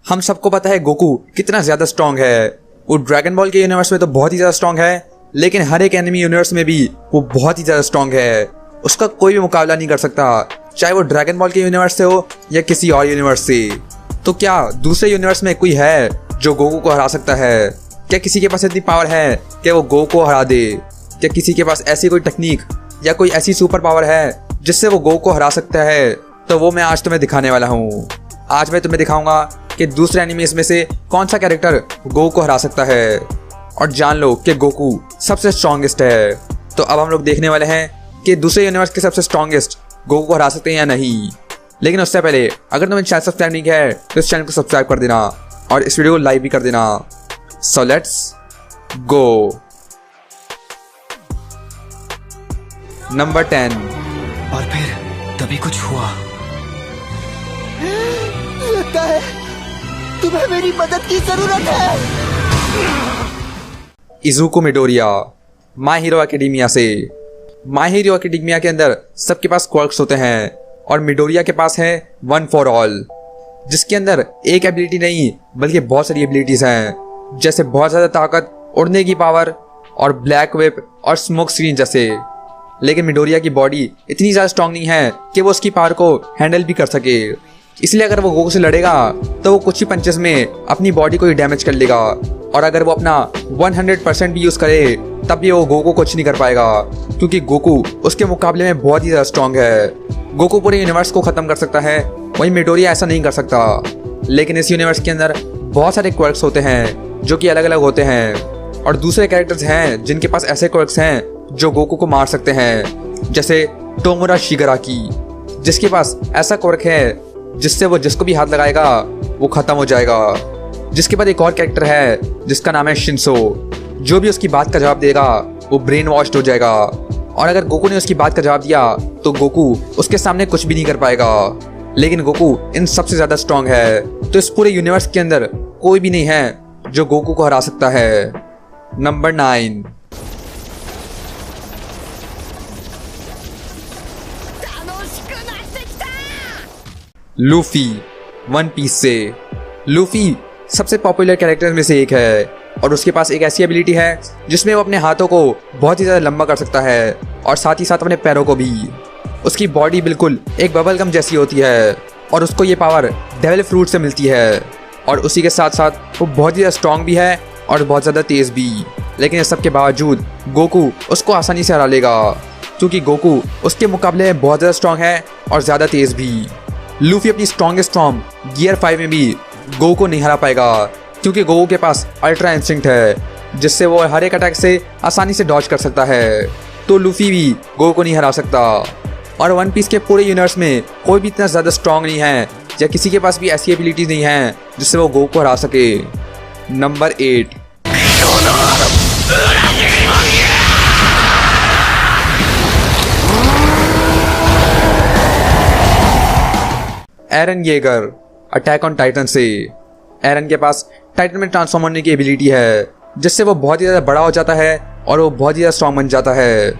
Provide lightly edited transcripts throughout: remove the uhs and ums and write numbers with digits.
हम सबको पता है गोकू कितना ज्यादा स्ट्रांग है। वो ड्रैगन बॉल के यूनिवर्स में तो बहुत ही ज्यादा स्ट्रांग है, लेकिन हर एक एनिमी यूनिवर्स में भी वो बहुत ही ज्यादा स्ट्रांग है। उसका कोई भी मुकाबला नहीं कर सकता, चाहे वो ड्रैगन बॉल के यूनिवर्स से हो या किसी और यूनिवर्स से। तो क्या दूसरे यूनिवर्स में कोई है जो गोकू को हरा सकता है? क्या किसी के पास इतनी पावर है कि वो गोकू को हरा दे? क्या किसी के पास ऐसी कोई टेक्निक या कोई ऐसी सुपर पावर है जिससे वो गोकू को हरा सकता है? तो वो मैं आज तुम्हें दिखाने वाला हूँ। आज मैं तुम्हें दिखाऊंगा कि दूसरे एनिमीज में से कौन सा कैरेक्टर गोकू को हरा सकता है, और जान लो कि गोकू सबसे स्ट्रॉन्गेस्ट है। तो अब हम लोग देखने वाले हैं कि दूसरे यूनिवर्स के सबसे स्ट्रॉन्गेस्ट गोकू को हरा सकते हैं या नहीं। लेकिन उससे पहले अगर तुम्हें चैनल सब्सक्राइब नहीं किया है तो इस चैनल को सब्सक्राइब कर देना और इस वीडियो को लाइक भी कर देना। So let's go. नंबर 10। और फिर तभी कुछ हुआ। लगता है तुम्हें मेरी मदद की जरूरत है। इज़ुको मिडोरिया, माय हीरो एकेडेमिया से। माय हीरो एकेडेमिया के अंदर सबके पास क्वर्क्स होते हैं और मिडोरिया के पास है वन फॉर ऑल, जिसके अंदर एक एबिलिटी नहीं बल्कि बहुत सारी एबिलिटीज हैं, जैसे बहुत ज्यादा ताकत, उड़ने की पावर और ब्लैक वेब और स्मोक स्क्रीन जैसे। लेकिन मिडोरिया की बॉडी इतनी ज्यादा स्ट्रांग नहीं है कि वो उसकी पावर को हैंडल भी कर सके, इसलिए अगर वो गोकू से लड़ेगा तो वो कुछ ही पंचेस में अपनी बॉडी को ही डैमेज कर लेगा, और अगर वो अपना 100% भी यूज करे तब भी वो गोकू को कुछ नहीं कर पाएगा, क्योंकि गोकू उसके मुकाबले में बहुत ही ज्यादा स्ट्रांग है। गोकू पूरे यूनिवर्स को खत्म कर सकता है, वहीं मिडोरिया ऐसा नहीं कर सकता। लेकिन इस यूनिवर्स के अंदर बहुत सारे क्वर्क्स होते हैं जो कि अलग अलग होते हैं, और दूसरे कैरेक्टर्स हैं जिनके पास ऐसे क्वर्क्स हैं जो गोकू को मार सकते हैं, जैसे टोमोरा शिगाराकी, जिसके पास ऐसा क्वर्क है जिससे वो जिसको भी हाथ लगाएगा वो खत्म हो जाएगा। जिसके बाद एक और कैरेक्टर है जिसका नाम है शिंसो, जो भी उसकी बात का जवाब देगा वो ब्रेन वॉश्ड हो जाएगा, और अगर गोकू ने उसकी बात का जवाब दिया तो गोकू उसके सामने कुछ भी नहीं कर पाएगा। लेकिन गोकू इन सबसे ज्यादा स्ट्रांग है, तो इस पूरे यूनिवर्स के अंदर कोई भी नहीं है जो गोकू को हरा सकता है। नंबर 9। लूफी, वन पीस से। लूफी सबसे पॉपुलर कैरेक्टर में से एक है, और उसके पास एक ऐसी एबिलिटी है जिसमें वो अपने हाथों को बहुत ही ज़्यादा लंबा कर सकता है, और साथ ही साथ अपने पैरों को भी। उसकी बॉडी बिल्कुल एक बबल गम जैसी होती है, और उसको ये पावर डेविल फ्रूट से मिलती है, और उसी के साथ साथ वो बहुत ही ज़्यादा स्ट्रॉन्ग भी है और बहुत ज़्यादा तेज़ भी। लेकिन इस सब के बावजूद गोकू उसको आसानी से हरा लेगा, क्योंकि गोकू उसके मुकाबले में बहुत ज़्यादा स्ट्रॉन्ग है और ज़्यादा तेज़ भी। लूफी अपनी स्ट्रॉन्गेस्ट फॉर्म गियर 5 में भी गोकू को नहीं हरा पाएगा, क्योंकि गोकू के पास अल्ट्रा इंस्टिंक्ट है, जिससे वो हर एक अटैक से आसानी से डॉज कर सकता है। तो लूफी भी गोकू को नहीं हरा सकता, और वन पीस के पूरे यूनिवर्स में कोई भी इतना ज़्यादा स्ट्रॉन्ग नहीं है या किसी के पास भी ऐसी एबिलिटीज नहीं है जिससे वो गोकू को हरा सके। Number 8। Eren Yeager, attack on Titan से। एरन के पास टाइटन में ट्रांसफॉर्म होने की एबिलिटी है, जिससे वो बहुत ही ज़्यादा बड़ा हो जाता है और वो बहुत ही ज़्यादा स्ट्रॉन्ग बन जाता है।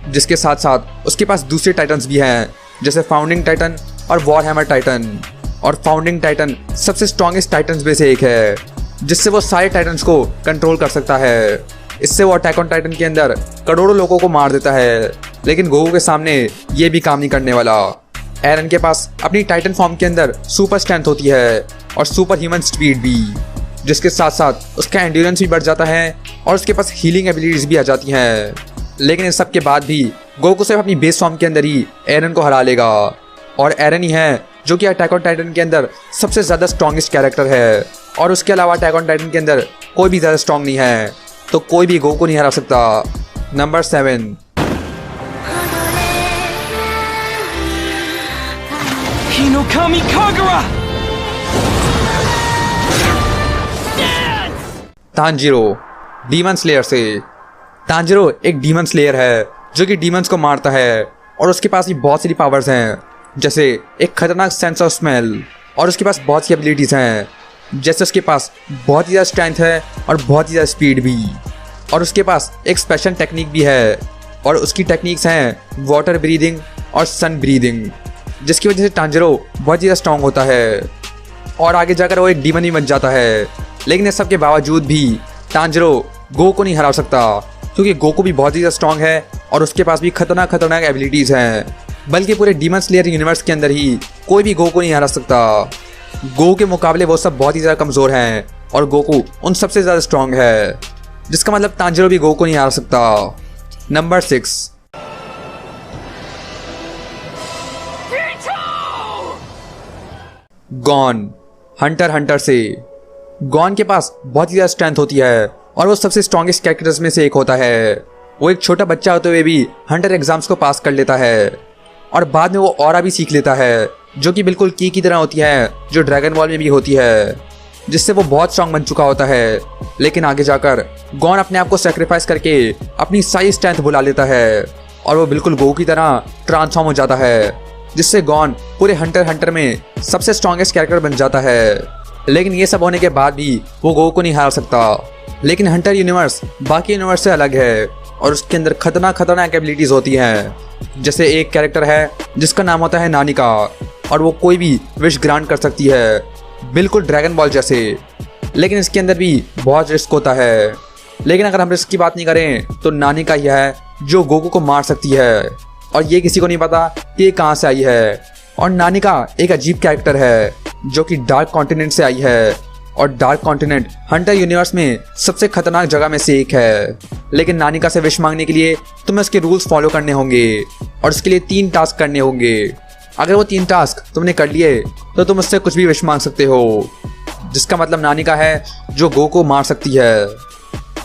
जिसके साथ साथ उसके पास दूसरे टाइटन्स भी हैं, जैसे फाउंडिंग टाइटन और वॉर हैमर टाइटन। और फाउंडिंग टाइटन सबसे स्ट्रॉन्गेस्ट टाइटन्स में से एक है, जिससे वो सारे टाइटन्स को कंट्रोल कर सकता है। इससे वो अटैक ऑन टाइटन के अंदर करोड़ों लोगों को मार देता है, लेकिन गोकू के सामने ये भी काम नहीं करने वाला। एरन के पास अपनी टाइटन फॉर्म के अंदर सुपर स्ट्रेंथ होती है और सुपर ह्यूमन स्पीड भी, जिसके साथ साथ उसका एंड्योरेंस भी बढ़ जाता है और उसके पास हीलिंग एबिलिटीज भी आ जाती हैं। लेकिन इस सब के बाद भी गोकू सिर्फ अपनी बेस फॉर्म के अंदर ही एरन को हरा लेगा, और एरन ही है जो कि अटैक ऑन टाइटन के अंदर सबसे ज़्यादा स्ट्रॉन्गेस्ट कैरेक्टर है, और उसके अलावा अटैक ऑन टाइटन के अंदर कोई भी ज़्यादा स्ट्रॉन्ग नहीं है, तो कोई भी गोकू को नहीं हरा सकता। Number 7। Hinokami Kagura. Tanjiro, demon slayer से। तांजिरो एक डीमन स्लेयर है जो कि डीमंस को मारता है, और उसके पास भी बहुत सारी पावर्स हैं, जैसे एक खतरनाक सेंस ऑफ स्मेल, और उसके पास बहुत सी एबिलिटीज हैं, जैसे उसके पास बहुत ही ज़्यादा स्ट्रेंथ है और बहुत ही ज़्यादा स्पीड भी, और उसके पास एक स्पेशल टेक्निक भी है, और उसकी टेक्निक्स हैं वाटर ब्रीदिंग और सन ब्रीदिंग, जिसकी वजह से तांजिरो बहुत ज़्यादा स्ट्रॉन्ग होता है। और आगे जाकर वो एक डीमन ही बन जाता है। लेकिन इस सब के बावजूद भी तांजिरो गोकू को नहीं हरा सकता, क्योंकि गोकू भी बहुत ही ज़्यादा स्ट्रॉन्ग है और उसके पास भी खतरनाक एबिलिटीज़ हैं। बल्कि पूरे डीमन स्लेयर यूनिवर्स के अंदर ही कोई भी गोकू नहीं हरा सकता। गोकू के मुकाबले वो सब बहुत ही ज़्यादा कमज़ोर हैं और गोकू उन सबसे ज़्यादा स्ट्रॉन्ग है, जिसका मतलब तांजिरो भी गोकू को नहीं हरा सकता। नंबर 6, गॉन, हंटर से। गॉन के पास बहुत ही ज़्यादा स्ट्रेंथ होती है और वो सबसे स्ट्रॉन्गेस्ट कैरेक्टर्स में से एक होता है। वो एक छोटा बच्चा होते हुए भी हंटर एग्जाम्स को पास कर लेता है और बाद में वो ऑरा भी सीख लेता है, जो कि बिल्कुल की तरह होती है, जो ड्रैगन बॉल में भी होती है, जिससे वो बहुत स्ट्रॉन्ग बन चुका होता है। लेकिन आगे जाकर गॉन अपने आप को सेक्रीफाइस करके अपनी सारी स्ट्रेंथ बुला लेता है और वो बिल्कुल गोकू की तरह ट्रांसफॉर्म हो जाता है, जिससे गॉन पूरे हंटर में सबसे स्ट्रॉन्गेस्ट कैरेक्टर बन जाता है। लेकिन ये सब होने के बाद भी वो गोकू को नहीं हार सकता। लेकिन हंटर यूनिवर्स बाकी यूनिवर्स से अलग है और उसके अंदर खतरनाक एबिलिटीज़ होती हैं। जैसे एक कैरेक्टर है जिसका नाम होता है नानिका और वो कोई भी विश ग्रांट कर सकती है, बिल्कुल ड्रैगन बॉल जैसे। लेकिन इसके अंदर भी बहुत रिस्क होता है। लेकिन अगर हम रिस्क की बात नहीं करें तो नानिका ही है जो गोकू को मार सकती है और ये किसी को नहीं पता कि ये कहाँ से आई है। और नानिका एक अजीब कैरेक्टर है जो कि डार्क कॉन्टिनेंट से आई है और डार्क कॉन्टिनेंट हंटर यूनिवर्स में सबसे खतरनाक जगह में से एक है। लेकिन नानिका से विश मांगने के लिए तुम्हें उसके रूल्स फॉलो करने होंगे और उसके लिए 3 टास्क करने होंगे। अगर वो 3 टास्क तुमने कर लिए तो तुम उससे कुछ भी विश मांग सकते हो, जिसका मतलब नानिका है जो गोकू को मार सकती है।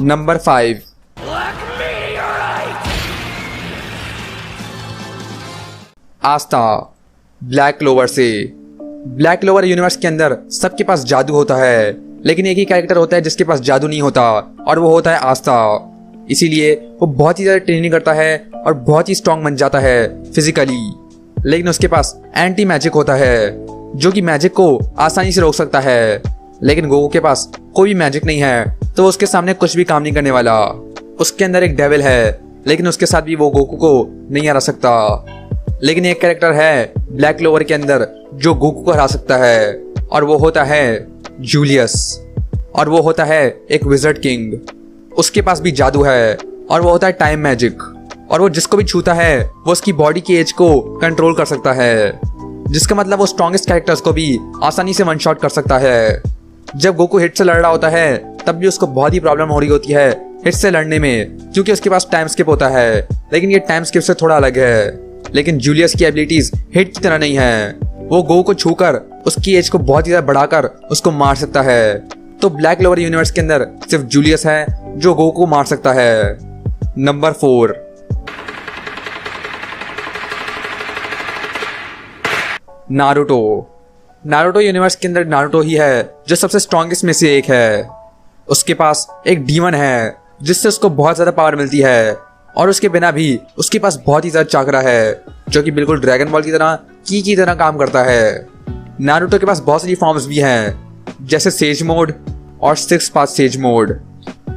नंबर 5, आस्था, ब्लैक क्लोवर से। ब्लैक क्लोवर यूनिवर्स के अंदर सबके पास जादू होता है, लेकिन एक ही कैरेक्टर होता है जिसके पास जादू नहीं होता और वो होता है आस्था। इसीलिए वो बहुत ही ज़्यादा ट्रेनिंग करता है और बहुत ही स्ट्रॉन्ग बन जाता है फिजिकली। लेकिन उसके पास एंटी मैजिक होता है जो कि मैजिक को आसानी से रोक सकता है। लेकिन गोकू के पास कोई भी मैजिक नहीं है तो उसके सामने कुछ भी काम नहीं करने वाला। उसके अंदर एक डेविल है, लेकिन उसके साथ भी वो गोकू को नहीं हरा सकता। लेकिन एक कैरेक्टर है ब्लैक क्लोवर के अंदर जो गोकू को हरा सकता है और वो होता है जूलियस। और वो होता है एक विज़र्ड किंग। उसके पास भी जादू है और वो होता है टाइम मैजिक। और वो जिसको भी छूता है वो उसकी बॉडी की एज को कंट्रोल कर सकता है, जिसका मतलब वो स्ट्रॉन्गेस्ट कैरेक्टर्स को भी आसानी से वन शॉट कर सकता है। जब गोकू हिट से लड़ रहा होता है तब भी उसको बहुत ही प्रॉब्लम हो रही होती है हिट से लड़ने में, क्योंकि उसके पास टाइम स्किप होता है। लेकिन ये टाइम स्किप से थोड़ा अलग है। लेकिन जूलियस की एबिलिटीज हिट की तरह नहीं है। वो गोकू को छूकर उसकी एज को बहुत ही ज्यादा बढ़ाकर उसको मार सकता है। तो ब्लैक क्लोवर यूनिवर्स के अंदर सिर्फ जूलियस है जो गोकू को मार सकता है। Number 4, Naruto. नारुतो यूनिवर्स के अंदर नारुतो ही है जो सबसे स्ट्रॉन्गेस्ट में से एक है। उसके पास एक डीमन है जिससे उसको बहुत ज्यादा पावर मिलती है और उसके बिना भी उसके पास बहुत ही ज्यादा चाकरा है जो कि बिल्कुल ड्रैगन बॉल की तरह की तरह काम करता है। नारुतो के पास बहुत सारी फॉर्म्स भी हैं, जैसे सेज मोड और 6 पाथ सेज मोड,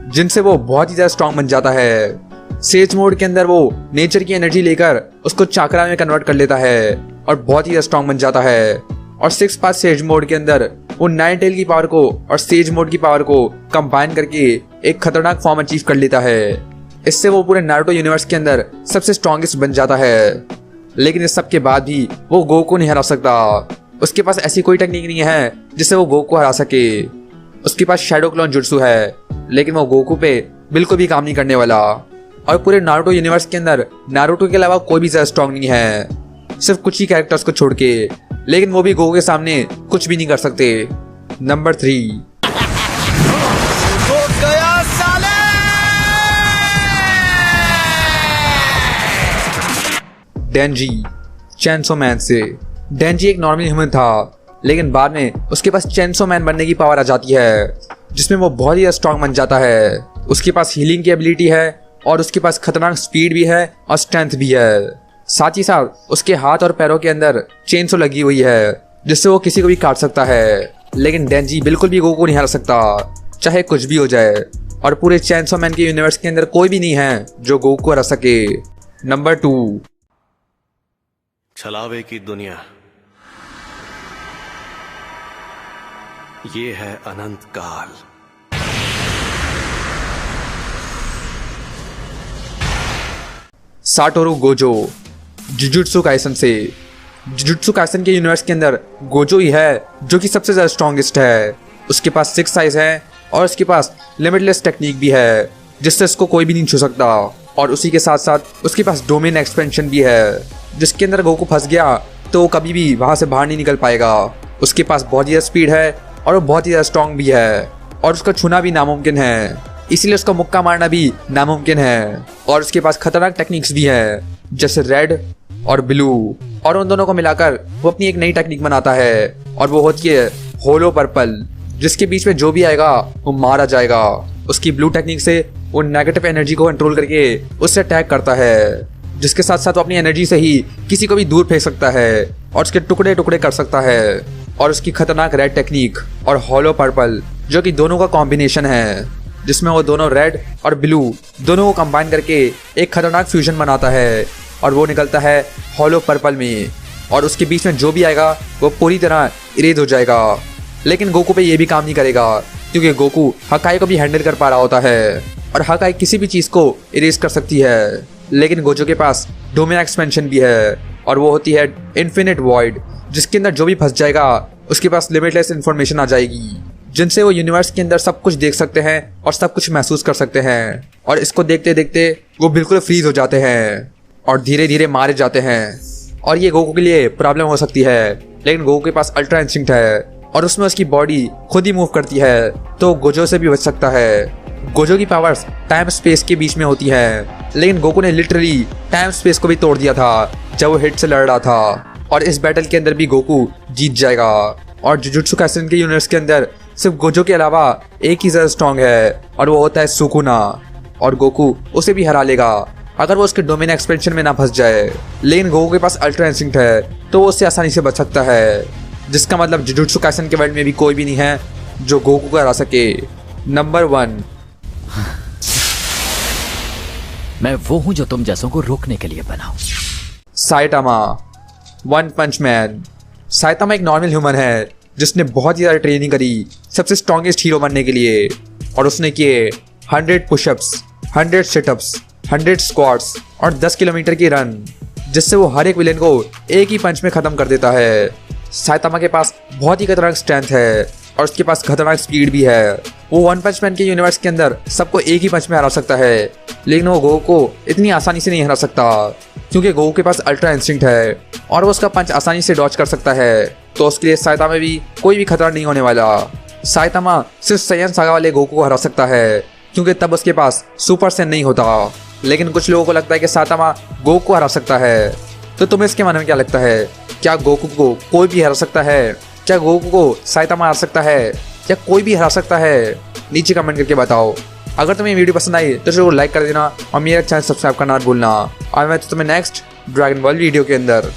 जिनसे वो बहुत ही ज्यादा स्ट्रॉन्ग बन जाता है। सेज मोड के अंदर वो नेचर की एनर्जी लेकर उसको चाकरा में कन्वर्ट कर लेता है और बहुत ही ज्यादा स्ट्रॉन्ग बन जाता है। और 6 पाथ सेज मोड के अंदर वो नाइन टेल की पावर को और सेज मोड की पावर को कंबाइन करके एक खतरनाक फॉर्म अचीव कर लेता है। इससे वो पूरे नारुतो यूनिवर्स के अंदर सबसे स्ट्रॉन्गेस्ट बन जाता है। लेकिन इस सब के बाद भी वो गोकू को नहीं हरा सकता। उसके पास ऐसी कोई टेक्निक नहीं है जिससे वो गोकू को हरा सके। उसके पास शैडो क्लोन जुट्सु है, लेकिन वो गोकू पे बिल्कुल भी काम नहीं करने वाला। और पूरे नारुतो यूनिवर्स के अंदर नारुतो के अलावा कोई भी ज्यादा स्ट्रॉन्ग नहीं है, सिर्फ कुछ ही कैरेक्टर्स को छोड़ के। लेकिन वो भी गोकू के सामने कुछ भी नहीं कर सकते। नंबर 3, डेंजी, चेंसो मैन से। डेंजी एक नॉर्मल ह्यूमन था, लेकिन बाद में उसके पास चेंसो मैन बनने की पावर आ जाती है, जिसमें वो बहुत ही स्ट्रॉन्ग बन जाता है। उसके पास हीलिंग की एबिलिटी है और उसके पास खतरनाक स्पीड भी है और स्ट्रेंथ भी है। साथ ही साथ उसके हाथ और पैरों के अंदर चेंसो लगी हुई है, जिससे वो किसी को भी काट सकता है। लेकिन डेंजी बिल्कुल भी गोकू को नहीं हरा सकता, चाहे कुछ भी हो जाए। और पूरे चेंसो मैन के यूनिवर्स के अंदर कोई भी नहीं है जो गोकू को हरा सके। नंबर 2, छलावे की दुनिया। ये है अनंत काल। साटोरू गोजो जुजुत्सु काइसन से। जुजुत्सु काइसन के यूनिवर्स के अंदर गोजो ही है जो कि सबसे ज़्यादा स्ट्रॉन्गेस्ट है। उसके पास 6 साइज है और उसके पास लिमिटलेस टेक्निक भी है जिससे इसको कोई भी नहीं छू सकता। और उसी के साथ साथ उसके पास डोमेन एक्सपेंशन भी है जिसके अंदर गोकू फंस गया तो वो कभी भी वहाँ से बाहर नहीं निकल पाएगा। उसके पास बहुत ज़्यादा स्पीड है और वो बहुत ही ज़्यादा स्ट्रॉन्ग भी है और उसका छूना भी नामुमकिन है, इसीलिए उसका मुक्का मारना भी नामुमकिन है। और उसके पास खतरनाक टेक्निक्स भी हैं जैसे रेड और ब्लू, और उन दोनों को मिलाकर वो अपनी एक नई टेक्निक बनाता है और वो होती है होलो पर्पल, जिसके बीच में जो भी आएगा वो मारा जाएगा। उसकी ब्लू टेक्निक से वो नेगेटिव एनर्जी को कंट्रोल करके उससे अटैक करता है, जिसके साथ साथ वो अपनी एनर्जी से ही किसी को भी दूर फेंक सकता है और उसके टुकड़े टुकड़े कर सकता है। और उसकी खतरनाक रेड टेक्निक और हॉलो पर्पल जो कि दोनों का कॉम्बिनेशन है, जिसमें वो दोनों रेड और ब्लू दोनों को कंबाइन करके एक खतरनाक फ्यूजन बनाता है और वो निकलता है हॉलो पर्पल में। और उसके बीच में जो भी आएगा वो पूरी तरह इरेज हो जाएगा। लेकिन गोकू पे ये भी काम नहीं करेगा क्योंकि गोकू हकाई को भी हैंडल कर पा रहा होता है और हकाई किसी भी चीज़ को इरेज कर सकती है। लेकिन गोजो के पास डोमेन एक्सपेंशन भी है और वो होती है इन्फिनिट वॉइड, जिसके अंदर जो भी फंस जाएगा उसके पास लिमिटलेस इन्फॉर्मेशन आ जाएगी जिनसे वो यूनिवर्स के अंदर सब कुछ देख सकते हैं और सब कुछ महसूस कर सकते हैं। और इसको देखते देखते वो बिल्कुल फ्रीज हो जाते हैं और धीरे धीरे मारे जाते हैं। और ये गोकू के लिए प्रॉब्लम हो सकती है, लेकिन गोकू के पास अल्ट्रा इंस्टिंक्ट है और उसमें उसकी बॉडी खुद ही मूव करती है तो गोजो से भी बच सकता है। गोजो की पावर्स टाइम स्पेस के बीच में होती है, लेकिन गोकू ने लिटरली टाइम स्पेस को भी तोड़ दिया था जब वो हिट से लड़ रहा था। और इस बैटल के अंदर भी गोकू जीत जाएगा। और जुजुत्सु काइसेन के यूनिवर्स के अंदर सिर्फ गोजो के अलावा एक ही ज़्यादा स्ट्रॉन्ग है और वो होता है सुकुना, और गोकू उसे भी हरा लेगा अगर वो उसके डोमेन एक्सपेंशन में ना फंस जाए। लेकिन गोकू के पास अल्ट्रा इंस्टिंक्ट है तो वो उससे आसानी से बच सकता है, जिसका मतलब जुजुत्सु काइसेन के वर्ल्ड में भी कोई भी नहीं है जो गोकू को हरा सके। नंबर 1, मैं वो हूं जो तुम जैसों को रोकने के लिए बना हूं। साइटामा, वन पंच मैन। साइटामा एक नॉर्मल ह्यूमन है जिसने बहुत ही ज़्यादा ट्रेनिंग करी सबसे स्ट्रॉन्गेस्ट हीरो बनने के लिए, और उसने किए 100 पुशअप्स, 100 सिटअप्स, 100 स्क्वाट्स और 10 किलोमीटर की रन, जिससे वो हर एक विलेन को एक ही पंच में ख़त्म कर देता है। साइटामा के पास बहुत ही खतरनाक स्ट्रेंथ है और उसके पास खतरनाक स्पीड भी है। वो वन पंच मैन के यूनिवर्स के अंदर सबको एक ही पंच में हरा सकता है, लेकिन वो गोकू को इतनी आसानी से नहीं हरा सकता क्योंकि गोकू के पास अल्ट्रा इंस्टिंक्ट है और वो उसका पंच आसानी से डॉज कर सकता है। तो उसके लिए साइटामा में भी कोई भी खतरा नहीं होने वाला। साइटामा सिर्फ सैयन सागा वाले गोकू को हरा सकता है क्योंकि तब उसके पास सुपर सेन नहीं होता। लेकिन कुछ लोगों को लगता है कि साइटामा गोकू को हरा सकता है। तो तुम्हें इसके मन में क्या लगता है? क्या गोकू को कोई भी हरा सकता है? क्या गोकू को साइटामा हरा सकता है? क्या कोई भी हरा सकता है? नीचे कमेंट करके बताओ। अगर तुम्हें वीडियो पसंद आई तो जरूर लाइक कर देना और मेरा चैनल सब्सक्राइब करना मत भूलना। और मैं तुम्हें नेक्स्ट ड्रैगन बॉल वीडियो के अंदर